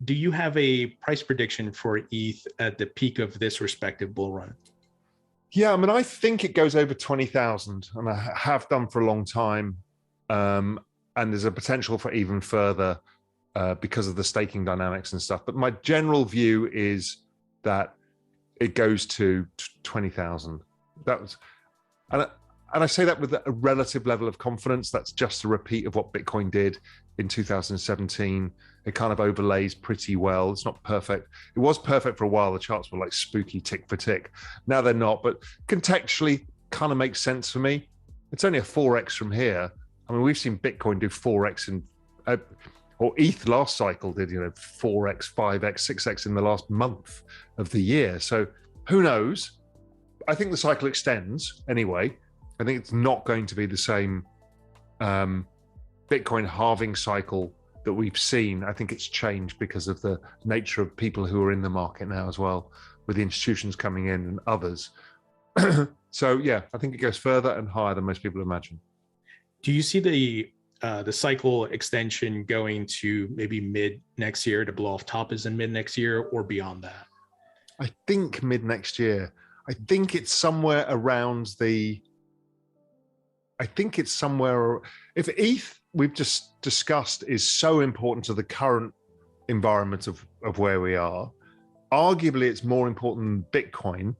do you have a price prediction for ETH at the peak of this respective bull run? Yeah, I mean, I think it goes over 20,000, and I have done for a long time. And there's a potential for even further because of the staking dynamics and stuff. But my general view is that it goes to 20,000. That was, and I say that with a relative level of confidence. That's just a repeat of what Bitcoin did in 2017. It kind of overlays pretty well. It's not perfect. It was perfect for a while. The charts were like spooky tick for tick. Now they're not, but contextually kind of makes sense for me. It's only a 4x from here. I mean, we've seen Bitcoin do 4x in, or ETH last cycle did, 4x, 5x, 6x in the last month of the year. So who knows? I think the cycle extends anyway. I think it's not going to be the same Bitcoin halving cycle that we've seen. I think it's changed because of the nature of people who are in the market now as well, with the institutions coming in and others. So yeah, I think it goes further and higher than most people imagine. Do you see the cycle extension going to maybe mid next year to blow off top is in mid next year or beyond that? I think mid next year. I think it's somewhere around the, if ETH we've just discussed is so important to the current environment of where we are, arguably it's more important than Bitcoin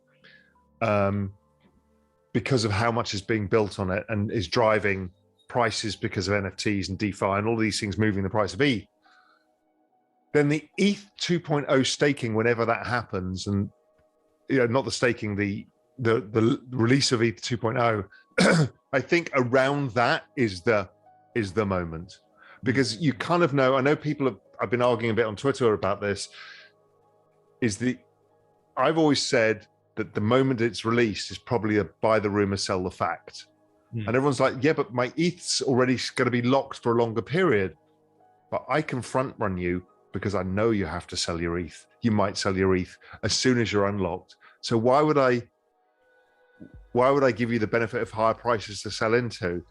because of how much is being built on it and is driving prices because of NFTs and DeFi and all these things moving the price of ETH. Then the ETH 2.0 staking, whenever that happens, and not the staking, the release of ETH 2.0, I think around that is the moment, because you kind of know. I know I've been arguing a bit on Twitter about this. I've always said that the moment it's released is probably a buy the rumor, sell the fact. And everyone's like, yeah, but my ETH's already going to be locked for a longer period. But I can front run you because I know you have to sell your ETH. You might sell your ETH as soon as you're unlocked. So why would I give you the benefit of higher prices to sell into?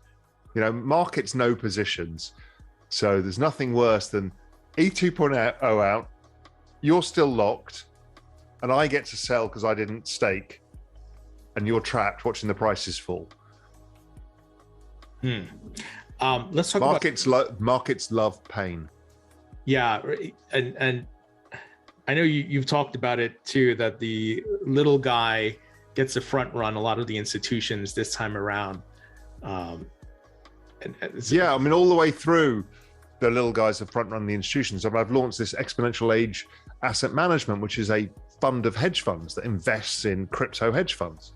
Markets know positions. So there's nothing worse than ETH 2.0 out, you're still locked, and I get to sell because I didn't stake, and you're trapped watching the prices fall. Let's talk about markets love pain. Yeah, and I know you've talked about it too, that the little guy gets to front run a lot of the institutions this time around. Yeah, I mean, all the way through, the little guys have front run the institutions. I mean, I've launched this Exponential Age Asset Management, which is a fund of hedge funds that invests in crypto hedge funds.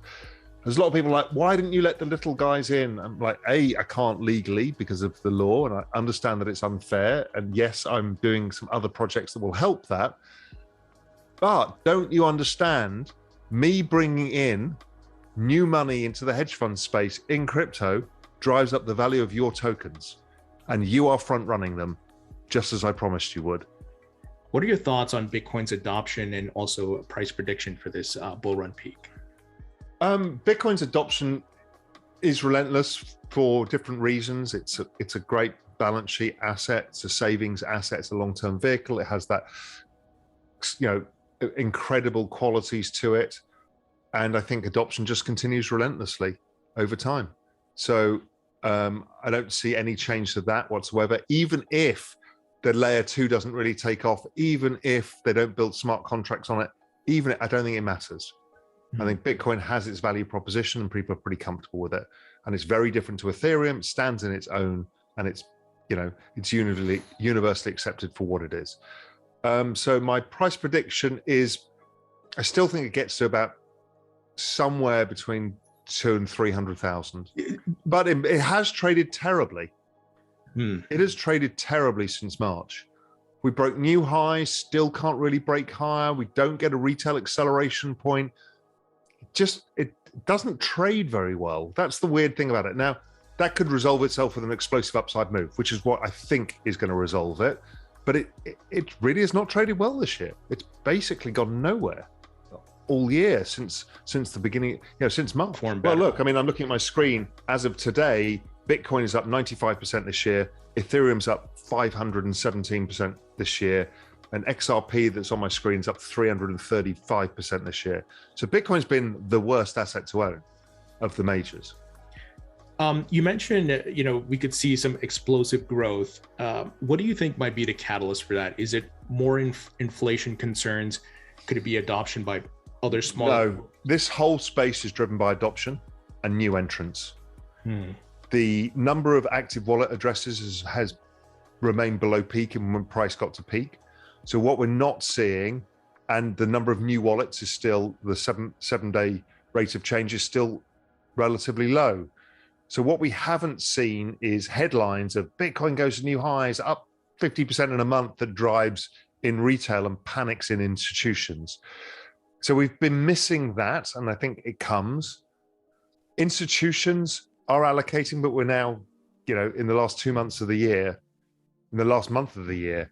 There's a lot of people like, why didn't you let the little guys in? I'm like, I can't legally because of the law, and I understand that it's unfair. And yes, I'm doing some other projects that will help that. But don't you understand, me bringing in new money into the hedge fund space in crypto drives up the value of your tokens, and you are front running them, just as I promised you would. What are your thoughts on Bitcoin's adoption and also a price prediction for this bull run peak? Bitcoin's adoption is relentless for different reasons. It's a great balance sheet asset. It's a savings asset. It's a long-term vehicle. It has that, incredible qualities to it. And I think adoption just continues relentlessly over time. So I don't see any change to that whatsoever. Even if the layer 2 doesn't really take off, even if they don't build smart contracts on it, I don't think it matters. I think Bitcoin has its value proposition and people are pretty comfortable with it. And it's very different to Ethereum. It stands in its own, and it's universally accepted for what it is. So my price prediction is, I still think it gets to about somewhere between 200,000 and 300,000. But it has traded terribly. It has traded terribly since March. We broke new highs, still can't really break higher. We don't get a retail acceleration point. It doesn't trade very well. That's the weird thing about it. Now, that could resolve itself with an explosive upside move, which is what I think is going to resolve it. But it really has not traded well this year. It's basically gone nowhere all year since the beginning, since March. Well, look, I mean, I'm looking at my screen. As of today, Bitcoin is up 95% this year. Ethereum's up 517% this year. And XRP that's on my screen is up 335% this year. So Bitcoin's been the worst asset to own of the majors. You mentioned, we could see some explosive growth. What do you think might be the catalyst for that? Is it more inflation concerns? Could it be adoption by other smaller? No, this whole space is driven by adoption and new entrants. The number of active wallet addresses has remained below peak and when price got to peak. So what we're not seeing, and the number of new wallets is still, the seven-day rate of change is still relatively low. So what we haven't seen is headlines of Bitcoin goes to new highs, up 50% in a month, that drives in retail and panics in institutions. So we've been missing that, and I think it comes. Institutions are allocating, but we're now, in the last 2 months of the year, in the last month of the year.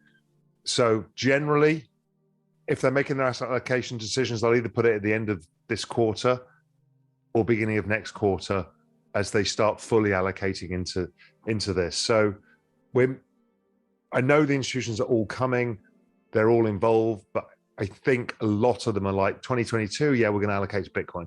So generally, if they're making their asset allocation decisions, they'll either put it at the end of this quarter or beginning of next quarter as they start fully allocating into this. So I know the institutions are all coming, they're all involved, but I think a lot of them are like 2022, yeah, we're going to allocate to Bitcoin.